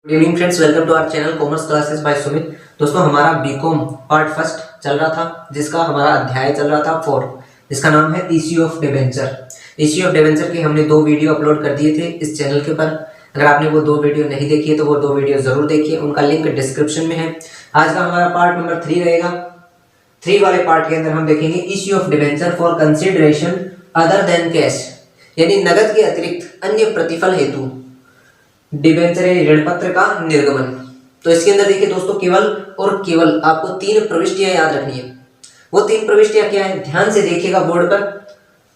Good evening friends, welcome to our channel commerce classes by Sumit. दोस्तों, हमारा BCom part first चल रहा था, जिसका हमारा अध्याय चल रहा था 4, जिसका नाम है issue of debenture. Issue of debenture के हमने 2 वीडियो अपलोड कर दिए थे इस चैनल के ऊपर। अगर आपने वो 2 वीडियो नहीं देखी है तो वो 2 वीडियो जरूर देखिए, उनका लिंक डिस्क्रिप्शन में है। आज का हमारा पार्ट नंबर 3 रहेगा। 3 वाले पार्ट के अंदर हम देखेंगे issue of debenture for consideration other than cash, यानी नगद के अतिरिक्त अन्य प्रतिफल हेतु डिबेंचर ऋण पत्र का निर्गमन। तो इसके अंदर देखिए दोस्तों, केवल और केवल आपको 3 प्रविष्टियां याद रखनी है। वो 3 प्रविष्टियां क्या है, ध्यान से देखिएगा बोर्ड पर।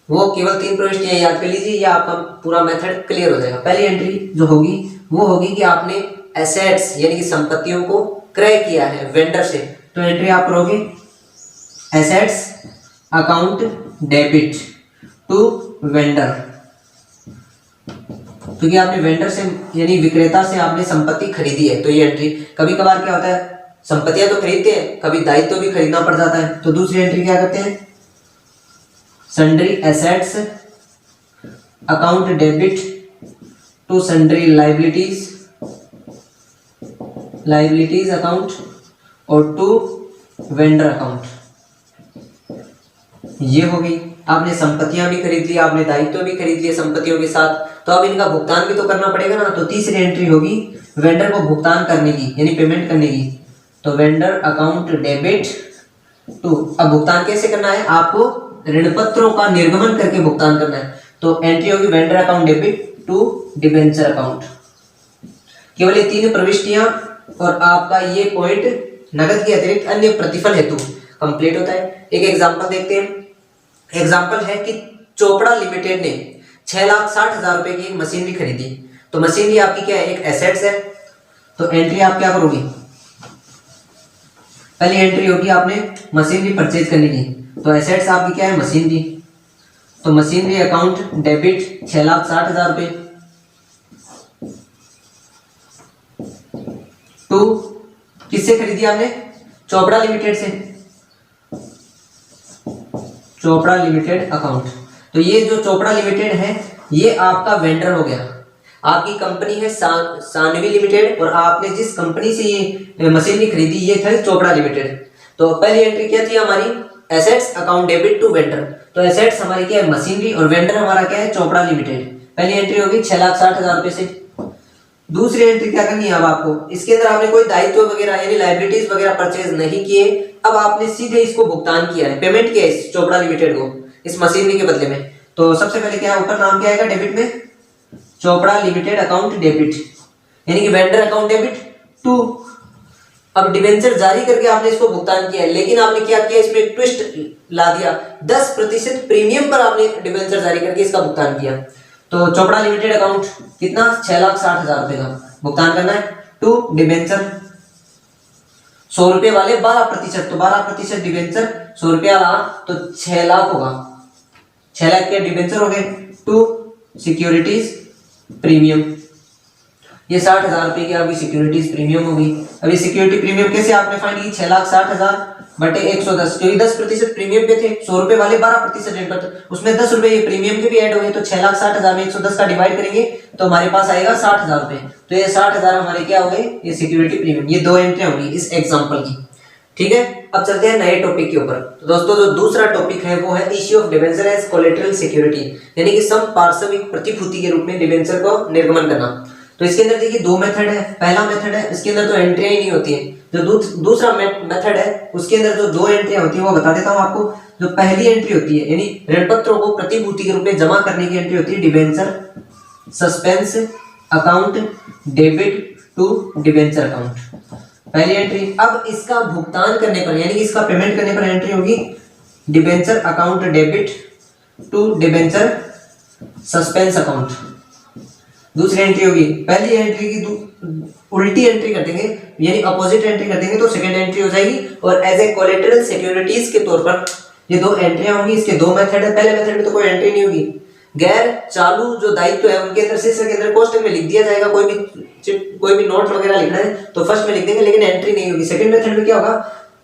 वो केवल 3 प्रविष्टियां याद कर लीजिए, या आपका पूरा मेथड क्लियर हो जाएगा। पहली एंट्री जो होगी वो होगी कि आपने एसेट्स यानी कि संपत्तियों को क्रय किया है वेंडर से। तो एंट्री आप करोगे assets account debit to vendor, क्योंकि आपने वेंडर से यानी विक्रेता से आपने संपत्ति खरीदी है। तो ये एंट्री, कभी कभार क्या होता है, संपत्तियां तो खरीदते हैं, कभी दायित्व भी खरीदना पड़ जाता है। तो दूसरी एंट्री क्या करते हैं, sundry assets account debit to sundry liabilities account और टू वेंडर अकाउंट। ये हो गई, आपने संपत्तियां भी खरीद ली, आपने दायित्व भी खरीद लिए संपत्तियों के साथ, तो अब इनका भुगतान भी तो करना पड़ेगा ना। तो तीसरी एंट्री होगी वेंडर को भुगतान करने की, यानी पेमेंट करने की। तो वेंडर अकाउंट डेबिट टू, अब भुगतान कैसे करना है, आपको ऋण पत्रों का निर्गमन करके भुगतान करना है। तो एंट्री होगी vendor account debit to debenture account. केवल ये 3 प्रविष्टियां और आपका ये पॉइंट नगद के अतिरिक्त अन्य प्रतिफल हेतु कंप्लीट होता है। एक एग्जांपल देखते हैं। एग्जांपल है कि चोपड़ा लिमिटेड ने 6,60,000 रुपए की एक मशीनरी खरीदी। तो मशीनरी आपकी क्या है, एक एसेट्स है। तो एंट्री आप क्या करोगे, पहली एंट्री होगी आपने मशीनरी परचेज करने की। तो एसेट्स आपकी क्या है, मशीनरी। तो मशीनरी अकाउंट डेबिट 6,60,000 रुपए टू, किससे खरीदी आपने, चोपड़ा लिमिटेड से, चोपड़ा लिमिटेड अकाउंट। तो ये जो चोपड़ा लिमिटेड है ये आपका वेंडर हो गया। आपकी कंपनी है सानवी लिमिटेड, और आपने जिस कंपनी से ये मशीनरी खरीदी ये था चोपड़ा लिमिटेड। तो पहली एंट्री क्या थी हमारी, assets account debit to vendor. तो एसेट्स हमारी क्या है, मशीनरी, और वेंडर हमारा क्या है, चोपड़ा लिमिटेड। पहली एंट्री होगी 6,60,000 रुपए से। दूसरी एंट्री क्या करनी है अब आपको, इसके अंदर आपने कोई दायित्व वगैरह यानी लायबिलिटीज वगैरह परचेज नहीं किए। अब आपने सीधे इसको भुगतान किया है, पेमेंट किया है इस चोपड़ा लिमिटेड को इस मशीनरी के बदले में। तो सबसे पहले क्या ऊपर नाम क्या आएगा डेबिट में, चोपड़ा लिमिटेड अकाउंट डेबिट, यानी कि वेंडर अकाउंट डेबिट टू। अब डिबेंचर जारी करके आपने इसको भुगतान किया है, लेकिन आपने क्या किया, इसमें एक ट्विस्ट ला दिया, 10% प्रीमियम पर आपने डिबेंचर जारी करके इसका भुगतान किया। तो चोपड़ा लिमिटेड अकाउंट कितना, 6,60,000 रुपए का भुगतान करना है टू डिबेंचर 100 रुपए वाले 12%। तो 12% डिबेंचर 100 रुपया रहा, तो 6 लाख होगा, 6 लाख के डिबेंचर हो गए टू सिक्योरिटीज प्रीमियम। ये 60,000 रुपए की आपकी सिक्योरिटीज प्रीमियम होगी। अभी सिक्योरिटी प्रीमियम कैसे आपने फाइंड की, 6,60,000 बटे 110, क्योंकि 10% प्रीमियम पे थे, 100 रुपए वाले 12% रेट पर, उसमें 10 रुपए ये प्रीमियम के भी ऐड हो गए। तो 6,60,000 में 110 का डिवाइड करेंगे तो हमारे पास आएगा 60,000 रुपए। तो ये 60,000 हमारे क्या हो गए, ये सिक्योरिटी प्रीमियम। ये 2 एंट्री होगी इस एग्जांपल की, ठीक है। अब चलते हैं नए टॉपिक के ऊपर। तो दोस्तों, जो दूसरा टॉपिक है वो है issue of debenture as collateral security, यानी कि समपार्श्विक प्रतिभूति के रूप में डिबेंचर को निर्गमन करना। तो इसके अंदर देखिए 2 मेथड है। पहला मेथड है, इसके अंदर तो एंट्रियां ही नहीं होती है। जो दूसरा मेथड है उसके अंदर जो 2 एंट्रियां होती है वो बता देता हूं आपको। जो पहली एंट्री होती है, यानी ऋण पत्रों को प्रतिभूति के रूप में जमा करने की एंट्री होती है debenture suspense account debit to debenture account, पहली एंट्री। अब इसका भुगतान करने पर, यानी कि इसका पेमेंट करने पर एंट्री होगी debenture account debit to debenture suspense account. दूसरी एंट्री होगी, पहली एंट्री की उल्टी एंट्री कर देंगे, यानी अपोजिट एंट्री कर देंगे तो सेकंड एंट्री हो जाएगी। और एज ए कोलैटरल सिक्योरिटीज के तौर पर ये 2 एंट्रियां होंगी। इसके 2 मेथड है। पहले मेथड में तो कोई एंट्री नहीं होगी, गैर चालू जो दायित्व है उनके अंदर शीर्षक के अंदर कोष्टक में लिख दिया जाएगा। कोई भी नोट वगैरह लिखना है तो फर्स्ट में लिख देंगे, लेकिन एंट्री नहीं होगी। सेकंड मेथड में क्या होगा,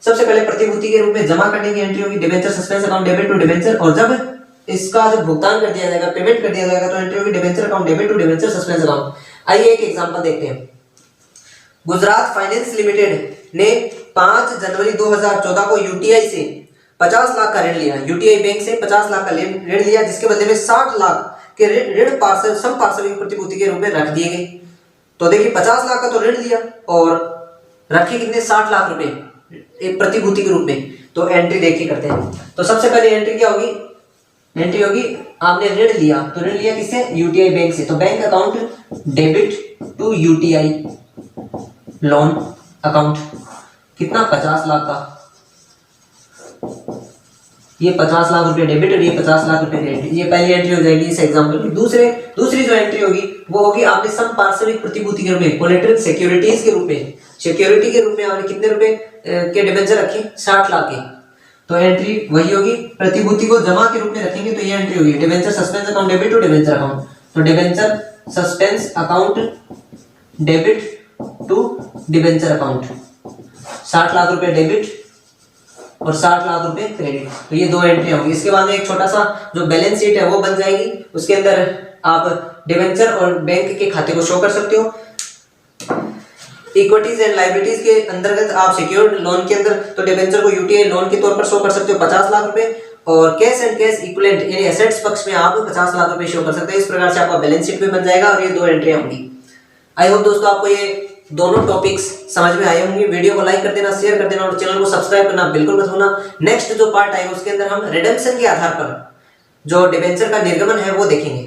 सबसे पहले प्रतिभूति के रूप में जमा करने की एंट्री होगी debenture suspense account debit to debenture, और जब इसका जब भुगतान कर दिया जाएगा, पेमेंट कर दिया जाएगा, तो एंट्री होगी debenture account debit to debenture suspense account. आइए एक एग्जांपल देखते हैं। गुजरात फाइनेंस लिमिटेड ने 5 जनवरी 2014 को यूटीआई से 50 लाख का ऋण लिया। यूटीआई बैंक से 50 लाख का ऋण लिया, जिसके बदले में 60 लाख के ऋण पार्षद समपार्श्विक प्रतिभूति के रूप में रख दिए गए। तो देखिए 50 लाख का तो ऋण लिया और रखे कितने, 60 लाख रुपए एक प्रतिभूति के रूप में। तो एंट्री देखिए करते हैं। तो सबसे पहले एंट्री क्या होगी, एंट्री होगी आपने ऋण लिया, तो ऋण लिया किससे, यूटीआई बैंक से। तो bank account debit to UTI loan account, कितना, 50 लाख का। ये 50 लाख रुपए डेबिट और ये 50 लाख रुपए क्रेडिट। ये पहली एंट्री हो जाएगी इस एग्जांपल में। दूसरी जो एंट्री होगी वो होगी आपने समपार्श्विक प्रतिभूति के रूप में, कोलेटरल सिक्योरिटीज के रूप में, सिक्योरिटी के रूप में आपने कितने रुपए के डिबेंचर रखे, 60 लाख के। तो एंट्री वही होगी, प्रतिभूति को जमा के रूप में रखेंगे तो ये एंट्री होगी debenture suspense account debit to debenture account. तो debenture suspense account debit to debenture account, 60 lakh रुपए डेबिट और 60 लाख रुपए क्रेडिट। तो ये दो एंट्री होंगी। इसके बाद में एक छोटा सा जो बैलेंस शीट है वो बन जाएगी, उसके अंदर आप डिबेंचर और बैंक के खाते को शो कर सकते हो। इक्विटीज एंड लायबिलिटीज के अंतर्गत आप सिक्योर्ड लोन के अंदर तो डिबेंचर को यूटीआई लोन के तौर पर शो कर सकते हो 50 लाख रुपए, और कैश एंड कैश इक्विवेलेंट यानी एसेट्स पक्ष में आप 50 लाख रुपए शो कर सकते हैं। इस प्रकार से आपका बैलेंस शीट भी बन जाएगा और ये दो एंट्री होंगी। आई होप दोस्तों आपको ये दोनों टॉपिक्स समझ में आए होंगे। वीडियो को लाइक कर देना, शेयर कर देना और चैनल को सब्सक्राइब करना बिल्कुल मत भूलना। नेक्स्ट जो पार्ट आएगा उसके अंदर हम रिडेम्पशन के आधार पर जो डिबेंचर का निर्गमन है वो देखेंगे।